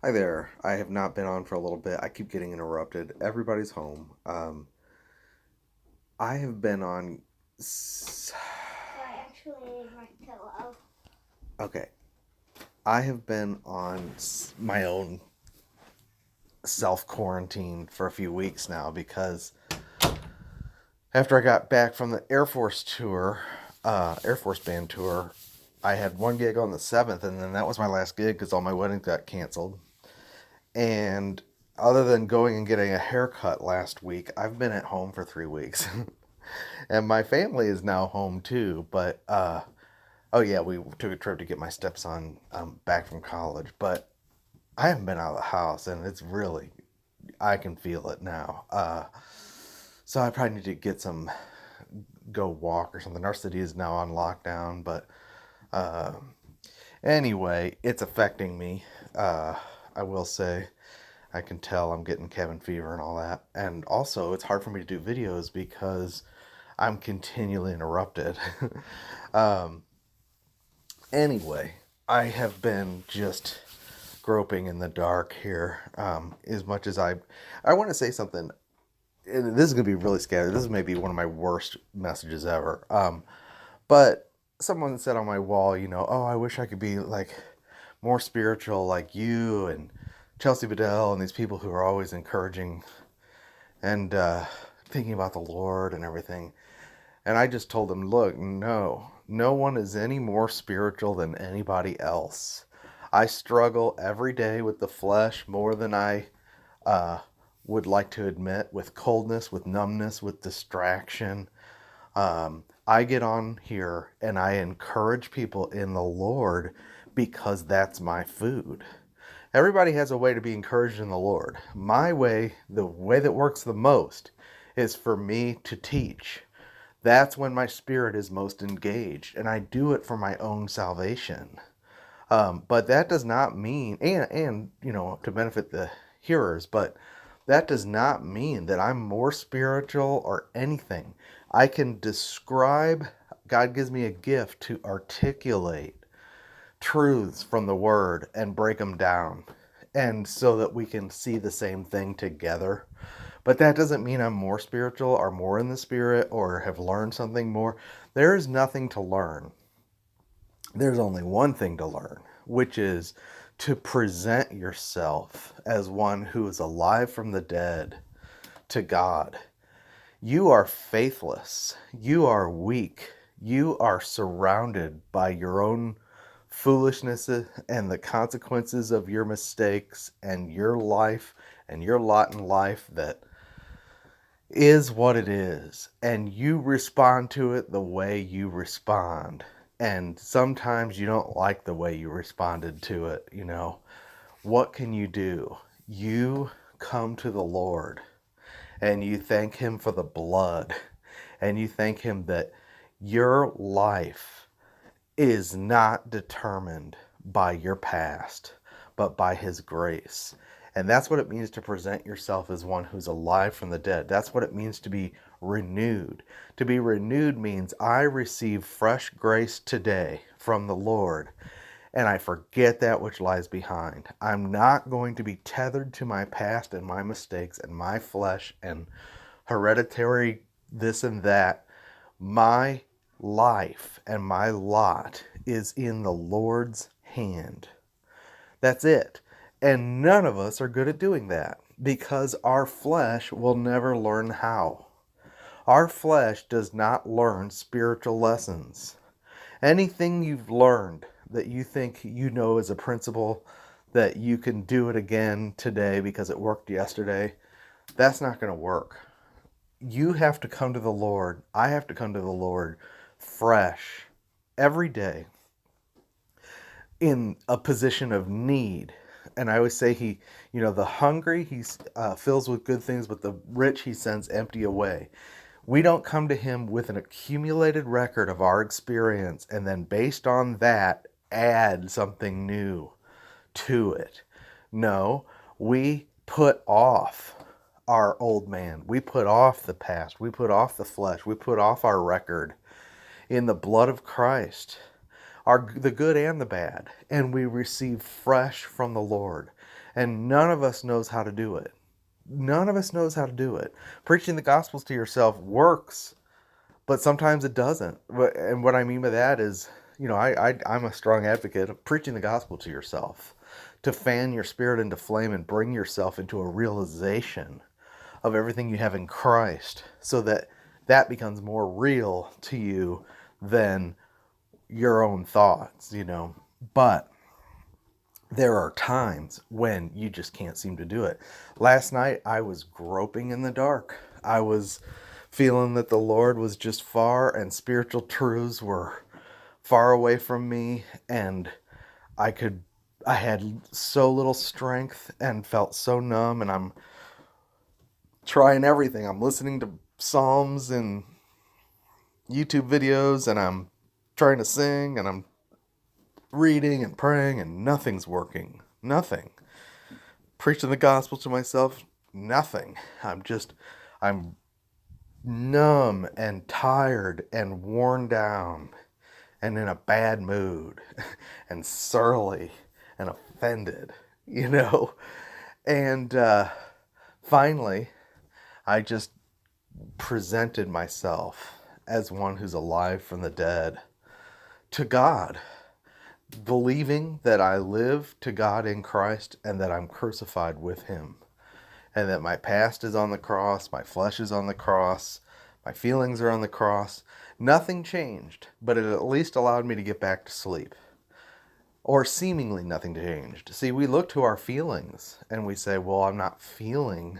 Hi there. I have not been on for a little bit. I keep getting interrupted. Everybody's home. I have been on. I actually need my pillow. Okay. I have been on my own self quarantine for a few weeks now because after I got back from the Air Force tour, Air Force band tour, I had one gig on the 7th, and then that was my last gig because all my weddings got canceled. And other than going and getting a haircut last week, I've been at home for 3 weeks. And my family is now home too. But oh yeah, we took a trip to get my stepson back from college. But I haven't been out of the house, and it's really I can feel it now. So I probably need to go walk or something. Our city is now on lockdown, but uh, anyway, it's affecting me. I will say. I can tell I'm getting cabin fever and all that. And also, it's hard for me to do videos because I'm continually interrupted. um, anyway, I have been just groping in the dark here. As much as I want to say something. And this is gonna be really scary. This is maybe one of my worst messages ever. But someone said on my wall, oh, I wish I could be like more spiritual like you and Chelsea Bedell and these people who are always encouraging and thinking about the Lord and everything. And I just told them, look, no one is any more spiritual than anybody else. I struggle every day with the flesh more than I uh, would like to admit, with coldness, with numbness, with distraction. I get on here and I encourage people in the Lord because that's my food. Everybody has a way to be encouraged in the Lord. My way, the way that works the most, is for me to teach. That's when my spirit is most engaged, and I do it for my own salvation. But that does not mean, and to benefit the hearers, but that does not mean that I'm more spiritual or anything. I can describe, God gives me a gift to articulate truths from the Word and break them down, and so that we can see the same thing together. But that doesn't mean I'm more spiritual or more in the Spirit or have learned something more. There is nothing to learn. There's only one thing to learn, which is to present yourself as one who is alive from the dead to God. You are faithless. You are weak. You are surrounded by your own foolishness and the consequences of your mistakes and your life and your lot in life that is what it is. And you respond to it the way you respond. And sometimes you don't like the way you responded to it. What can you do? You come to the Lord and you thank Him for the blood, and you thank Him that your life is not determined by your past, but by His grace. And that's what it means to present yourself as one who's alive from the dead. That's what it means to be renewed. To be renewed means I receive fresh grace today from the Lord, and I forget that which lies behind. I'm not going to be tethered to my past and my mistakes and my flesh and hereditary this and that. My life and my lot is in the Lord's hand. That's it. And none of us are good at doing that because our flesh will never learn how. Our flesh does not learn spiritual lessons. Anything you've learned that you think you know as a principle that you can do it again today because it worked yesterday, that's not going to work. You have to come to the Lord. I have to come to the Lord fresh every day in a position of need. And I always say the hungry he fills with good things, but the rich he sends empty away. We don't come to him with an accumulated record of our experience and then based on that add something new to it. No, we put off our old man. We put off the past. We put off the flesh. We put off our record in the blood of Christ, the good and the bad, and we receive fresh from the Lord. And none of us knows how to do it. None of us knows how to do it. Preaching the gospels to yourself works, but sometimes it doesn't. And what I mean by that is, I'm a strong advocate of preaching the gospel to yourself, to fan your spirit into flame and bring yourself into a realization of everything you have in Christ, so that that becomes more real to you than your own thoughts, But there are times when you just can't seem to do it. Last night, I was groping in the dark. I was feeling that the Lord was just far and spiritual truths were far away from me, and I had so little strength and felt so numb, and I'm trying everything. I'm listening to Psalms and YouTube videos, and I'm trying to sing, and I'm reading and praying, and nothing's working. Nothing. Preaching the gospel to myself, nothing. I'm numb and tired and worn down and in a bad mood and surly and offended, And finally, I just presented myself as one who's alive from the dead to God, believing that I live to God in Christ and that I'm crucified with him, and that my past is on the cross, my flesh is on the cross, my feelings are on the cross. Nothing changed, but it at least allowed me to get back to sleep. Or seemingly nothing changed. See, we look to our feelings and we say, well, I'm not feeling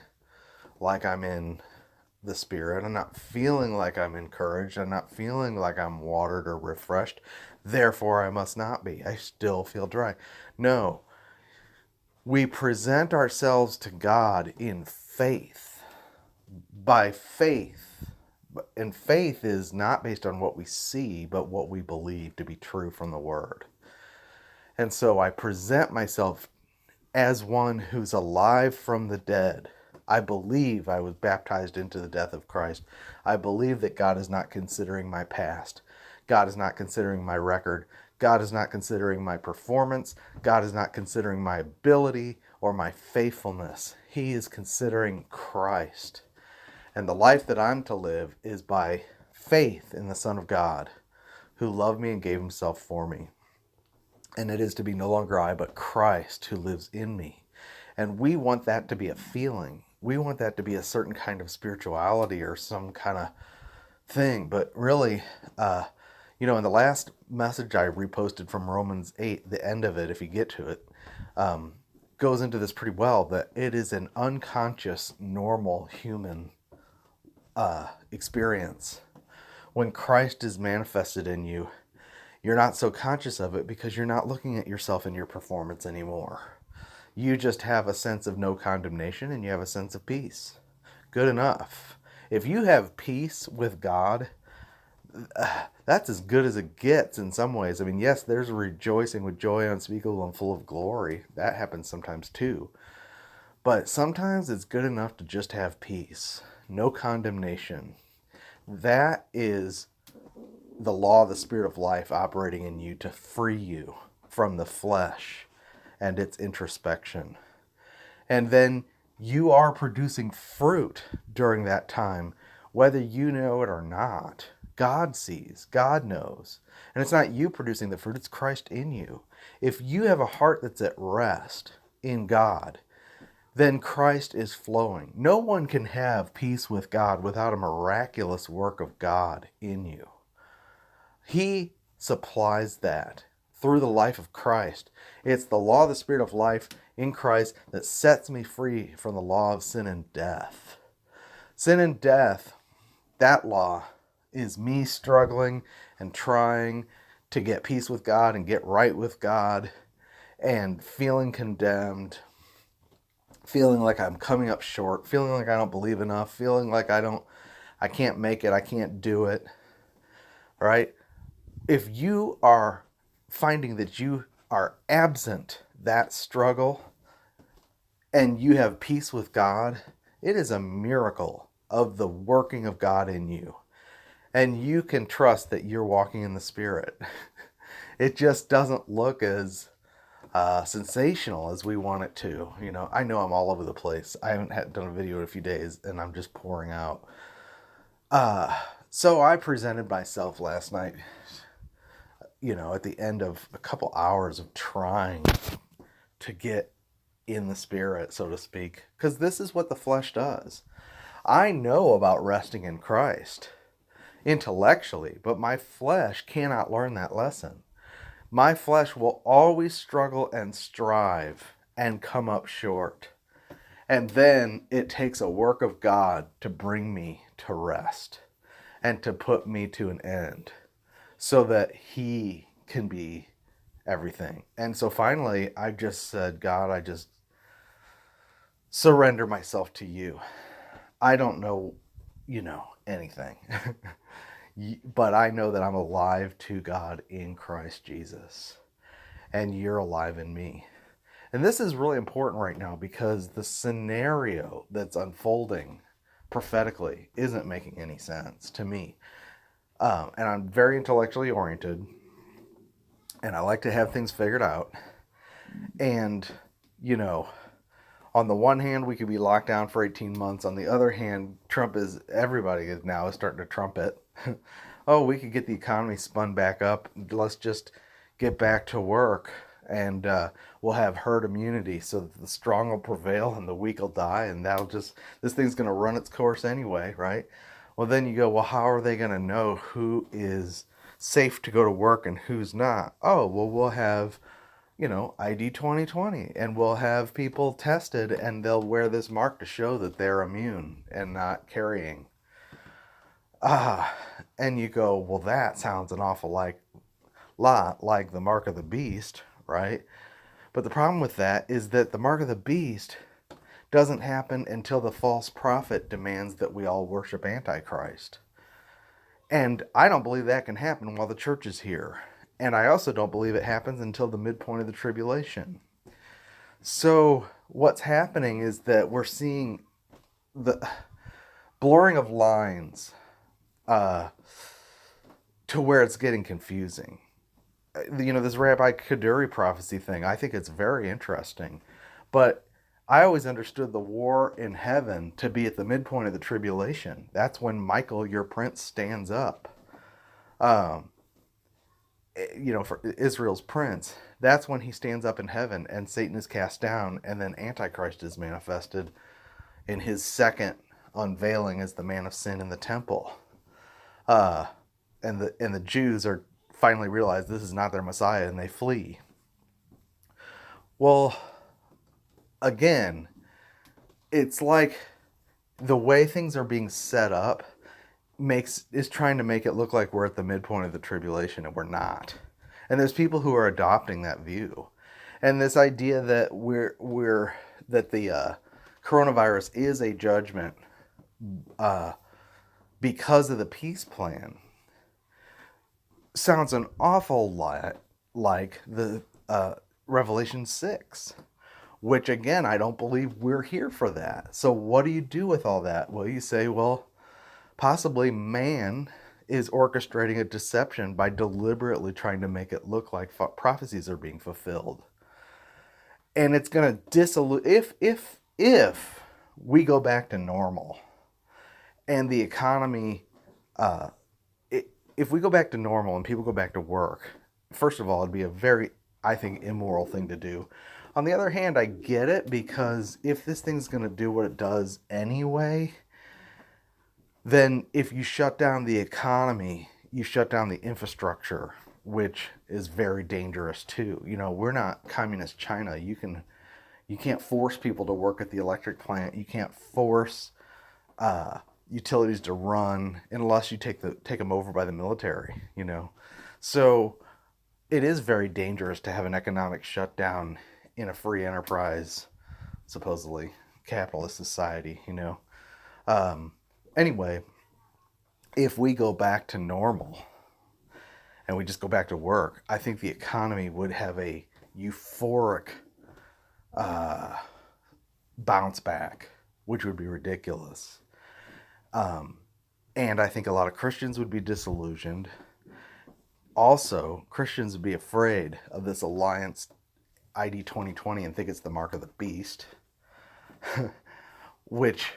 like I'm in the Spirit. I'm not feeling like I'm encouraged. I'm not feeling like I'm watered or refreshed. Therefore, I must not be. I still feel dry. No. We present ourselves to God in faith. By faith. And faith is not based on what we see, but what we believe to be true from the Word. And so I present myself as one who's alive from the dead. I believe I was baptized into the death of Christ. I believe that God is not considering my past. God is not considering my record. God is not considering my performance. God is not considering my ability or my faithfulness. He is considering Christ. And the life that I'm to live is by faith in the Son of God, who loved me and gave himself for me. And it is to be no longer I, but Christ who lives in me. And we want that to be a feeling. We want that to be a certain kind of spirituality or some kind of thing. But really, in the last message I reposted from Romans 8, the end of it, if you get to it, goes into this pretty well, that it is an unconscious, normal human experience. When Christ is manifested in you, you're not so conscious of it because you're not looking at yourself and your performance anymore. You just have a sense of no condemnation and you have a sense of peace. Good enough. If you have peace with God, that's as good as it gets in some ways. I mean, yes, there's rejoicing with joy unspeakable and full of glory. That happens sometimes too. But sometimes it's good enough to just have peace. No condemnation. That is the law of the Spirit of life operating in you to free you from the flesh and its introspection. And then you are producing fruit during that time, whether you know it or not. God sees, God knows. And it's not you producing the fruit, it's Christ in you. If you have a heart that's at rest in God, then Christ is flowing. No one can have peace with God without a miraculous work of God in you. He supplies that through the life of Christ. It's the law of the Spirit of life in Christ that sets me free from the law of sin and death. Sin and death, that law, is me struggling and trying to get peace with God and get right with God and feeling condemned, feeling like I'm coming up short, feeling like I don't believe enough, feeling like I can't make it, I can't do it, right? If you are finding that you are absent that struggle and you have peace with God, it is a miracle of the working of God in you. And you can trust that you're walking in the Spirit. It just doesn't look as sensational as we want it to. I know I'm all over the place. I haven't done a video in a few days, and I'm just pouring out. So I presented myself last night, at the end of a couple hours of trying to get in the spirit, so to speak, because this is what the flesh does. I know about resting in Christ intellectually, but my flesh cannot learn that lesson. My flesh will always struggle and strive and come up short. And then it takes a work of God to bring me to rest and to put me to an end so that He can be everything. And so finally, I just said, God, I just surrender myself to you. I don't know, anything. But I know that I'm alive to God in Christ Jesus. And you're alive in me. And this is really important right now because the scenario that's unfolding prophetically isn't making any sense to me. And I'm very intellectually oriented. And I like to have things figured out. And, on the one hand, we could be locked down for 18 months. On the other hand, everybody is now starting to trumpet. Oh, we could get the economy spun back up. Let's just get back to work. And we'll have herd immunity so that the strong will prevail and the weak will die. And this thing's going to run its course anyway, right? Well, then you go, well, how are they going to know who is safe to go to work and who's not? Oh, well, we'll have ID 2020, and we'll have people tested and they'll wear this mark to show that they're immune and not carrying. And you go, well, that sounds an awful lot like the mark of the beast, right? But the problem with that is that the mark of the beast doesn't happen until the false prophet demands that we all worship Antichrist. And I don't believe that can happen while the church is here. And I also don't believe it happens until the midpoint of the tribulation. So what's happening is that we're seeing the blurring of lines to where it's getting confusing. This Rabbi Kaduri prophecy thing, I think it's very interesting. But I always understood the war in heaven to be at the midpoint of the tribulation. That's when Michael, your prince, stands up. For Israel's prince, that's when he stands up in heaven and Satan is cast down, and then Antichrist is manifested in his second unveiling as the man of sin in the temple. And the Jews are finally realize this is not their Messiah, and they flee. Well, again, it's like the way things are being set up is trying to make it look like we're at the midpoint of the tribulation, and we're not. And there's people who are adopting that view, and this idea that that the coronavirus is a judgment because of the peace plan sounds an awful lot like the Revelation 6, which again, I don't believe we're here for that. So what do you do with all that? Well, you say, well, possibly man is orchestrating a deception by deliberately trying to make it look like prophecies are being fulfilled. And it's going to if we go back to normal and the economy, if we go back to normal and people go back to work, first of all, it'd be a very, I think, immoral thing to do. On the other hand, I get it, because if this thing's going to do what it does anyway, then if you shut down the economy, you shut down the infrastructure, which is very dangerous too. We're not communist China. You can't force people to work at the electric plant. You can't force utilities to run unless you take them over by the military. So it is very dangerous to have an economic shutdown in a free enterprise, supposedly capitalist society. Anyway, if we go back to normal and we just go back to work, I think the economy would have a euphoric bounce back, which would be ridiculous. And I think a lot of Christians would be disillusioned. Also, Christians would be afraid of this alliance ID 2020 and think it's the mark of the beast, which,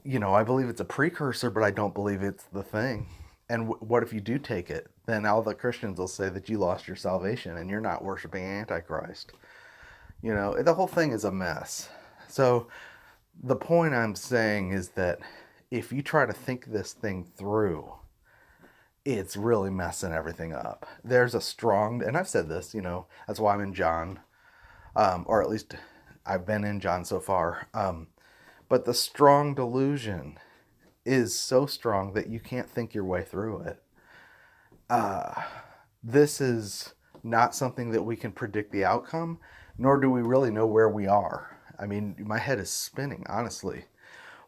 I believe it's a precursor, but I don't believe it's the thing. And what if you do take it? Then all the Christians will say that you lost your salvation and you're not worshiping Antichrist. The whole thing is a mess. So the point I'm saying is that if you try to think this thing through, it's really messing everything up. There's a strong, and I've said this, that's why I'm in John, or at least I've been in John so far. But the strong delusion is so strong that you can't think your way through it. This is not something that we can predict the outcome, nor do we really know where we are. I mean, my head is spinning, honestly.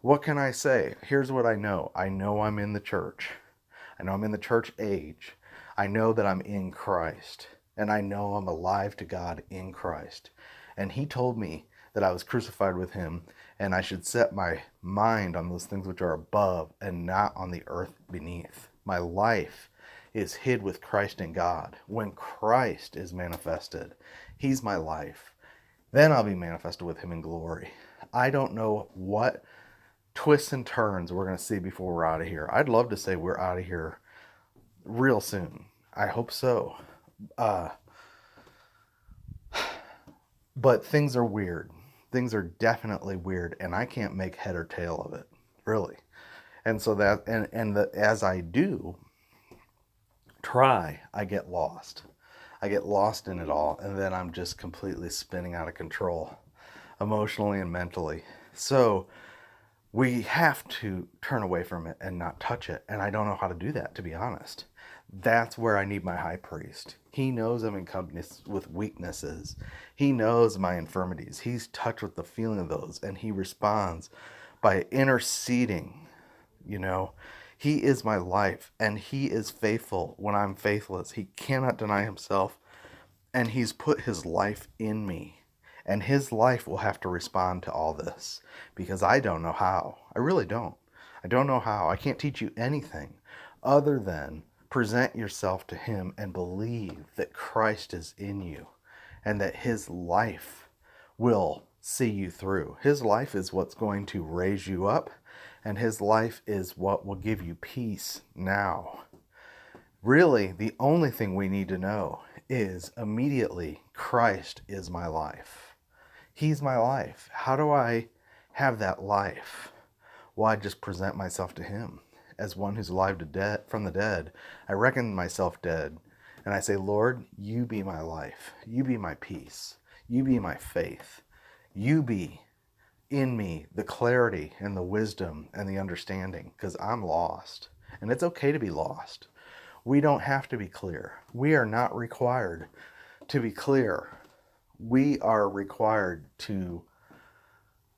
What can I say? Here's what I know. I know I'm in the church. I know I'm in the church age. I know that I'm in Christ. And I know I'm alive to God in Christ. And he told me that I was crucified with him, and I should set my mind on those things which are above and not on the earth beneath. My life is hid with Christ in God. When Christ is manifested, he's my life. Then I'll be manifested with him in glory. I don't know what twists and turns we're going to see before we're out of here. I'd love to say we're out of here real soon. I hope so. But things are weird. Things are definitely weird, and I can't make head or tail of it, really. And so as I do try, I get lost. I get lost in it all, and then I'm just completely spinning out of control, emotionally and mentally. So we have to turn away from it and not touch it, and I don't know how to do that, to be honest. That's where I need my high priest. He knows I'm in company with weaknesses. He knows my infirmities. He's touched with the feeling of those, and he responds by interceding. He is my life, and he is faithful when I'm faithless. He cannot deny himself, and he's put his life in me. And his life will have to respond to all this, because I don't know how. I really don't. I don't know how. I can't teach you anything other than present yourself to him and believe that Christ is in you and that his life will see you through. His life is what's going to raise you up, and his life is what will give you peace now. Really, the only thing we need to know is immediately Christ is my life. He's my life. How do I have that life? Well, I just present myself to him as one who's alive from the dead. I reckon myself dead, and I say, Lord, you be my life. You be my peace. You be my faith. You be in me the clarity and the wisdom and the understanding, because I'm lost, and it's okay to be lost. We don't have to be clear. We are not required to be clear. We are required to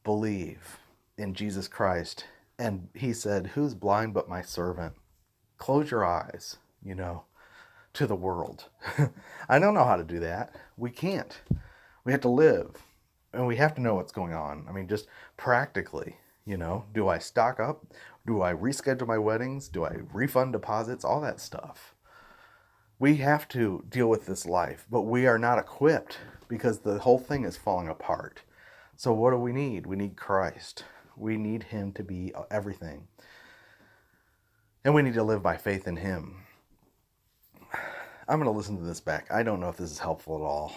believe in Jesus Christ. And he said, who's blind but my servant? Close your eyes, to the world. I don't know how to do that. We can't. We have to live, and we have to know what's going on. I mean, just practically, do I stock up? Do I reschedule my weddings? Do I refund deposits? All that stuff. We have to deal with this life, but we are not equipped because the whole thing is falling apart. So what do we need? We need Christ. We need him to be everything. And we need to live by faith in him. I'm going to listen to this back. I don't know if this is helpful at all,